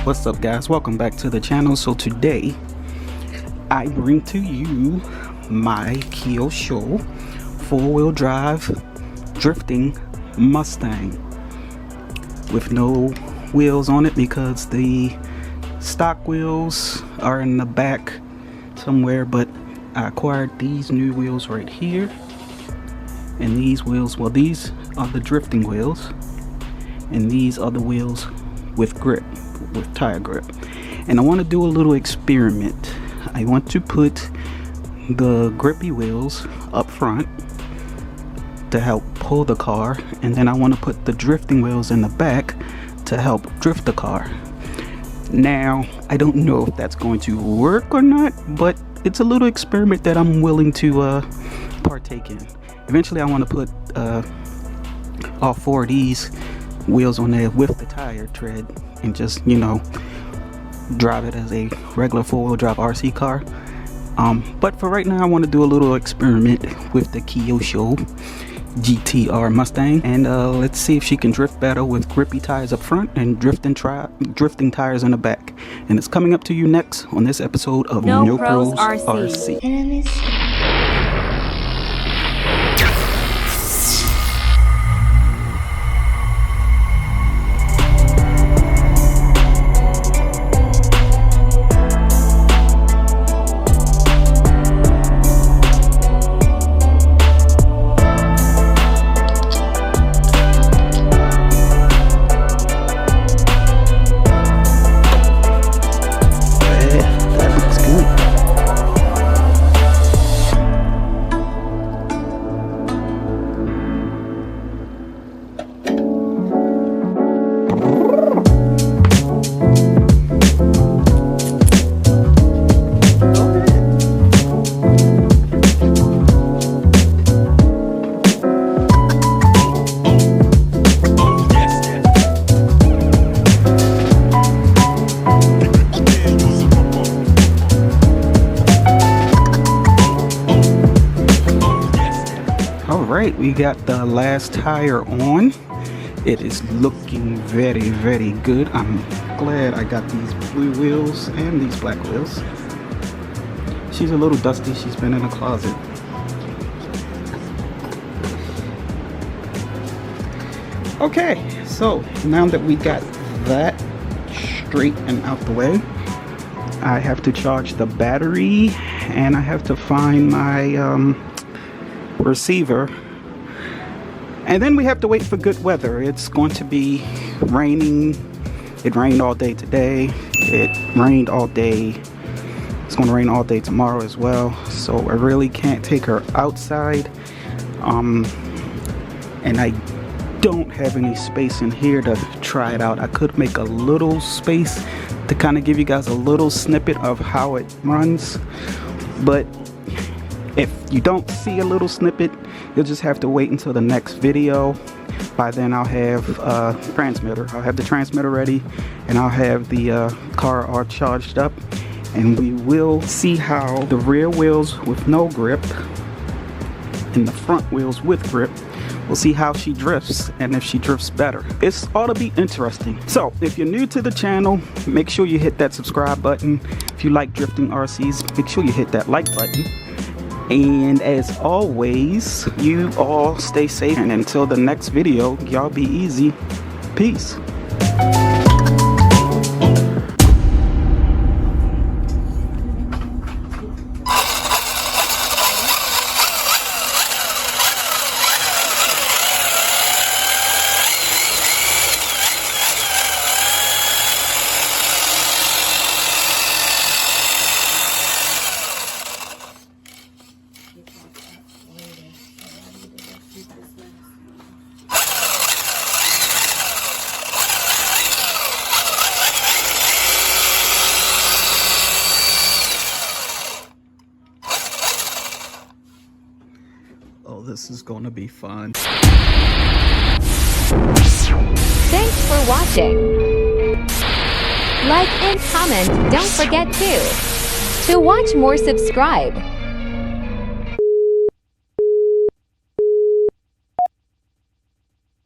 What's up, guys? Welcome back to the channel. So today I bring to you my Kyosho four-wheel drive drifting Mustang with no wheels on it because the stock wheels are in the back somewhere, but I acquired these new wheels right here, and these wheels, well, these are the drifting wheels, and these are the wheels with grip, with tire grip. And I want to do a little experiment. I want to put the grippy wheels up front to help pull the car, and then I want to put the drifting wheels in the back to help drift the car. Now I don't know if that's going to work or not, but it's a little experiment that I'm willing to partake in. Eventually I want to put all four of these wheels on there with the tire tread and just, you know, drive it as a regular four-wheel drive RC car. But for right now I want to do a little experiment with the Kyosho GTR Mustang, and let's see if she can drift better with grippy tires up front and drifting tires in the back. And it's coming up to you next on this episode of No Pros RC. Alright, we got the last tire on. It is looking very, very good. I'm glad I got these blue wheels and these black wheels. She's a little dusty. She's been in a closet. Okay, so now that we got that straight and out the way, I have to charge the battery and I have to find my receiver, and then we have to wait for good weather. It's going to be raining. It rained all day today. It rained all day. It's going to rain all day tomorrow as well, so I really can't take her outside, and I don't have any space in here to try it out. I could make a little space to kind of give you guys a little snippet of how it runs, but if you don't see a little snippet, you'll just have to wait until the next video. By then I'll have transmitter. I'll have the transmitter ready, and I'll have the car all charged up, and we will see how the rear wheels with no grip and the front wheels with grip, we'll see how she drifts and if she drifts better. It's ought to be interesting. So if you're new to the channel, make sure you hit that subscribe button. If you like drifting RCs, make sure you hit that like button. And as always, you all stay safe, and until the next video, y'all be easy. Peace. Oh, this is gonna be fun. Thanks for watching. Like and comment, don't forget to watch more, subscribe.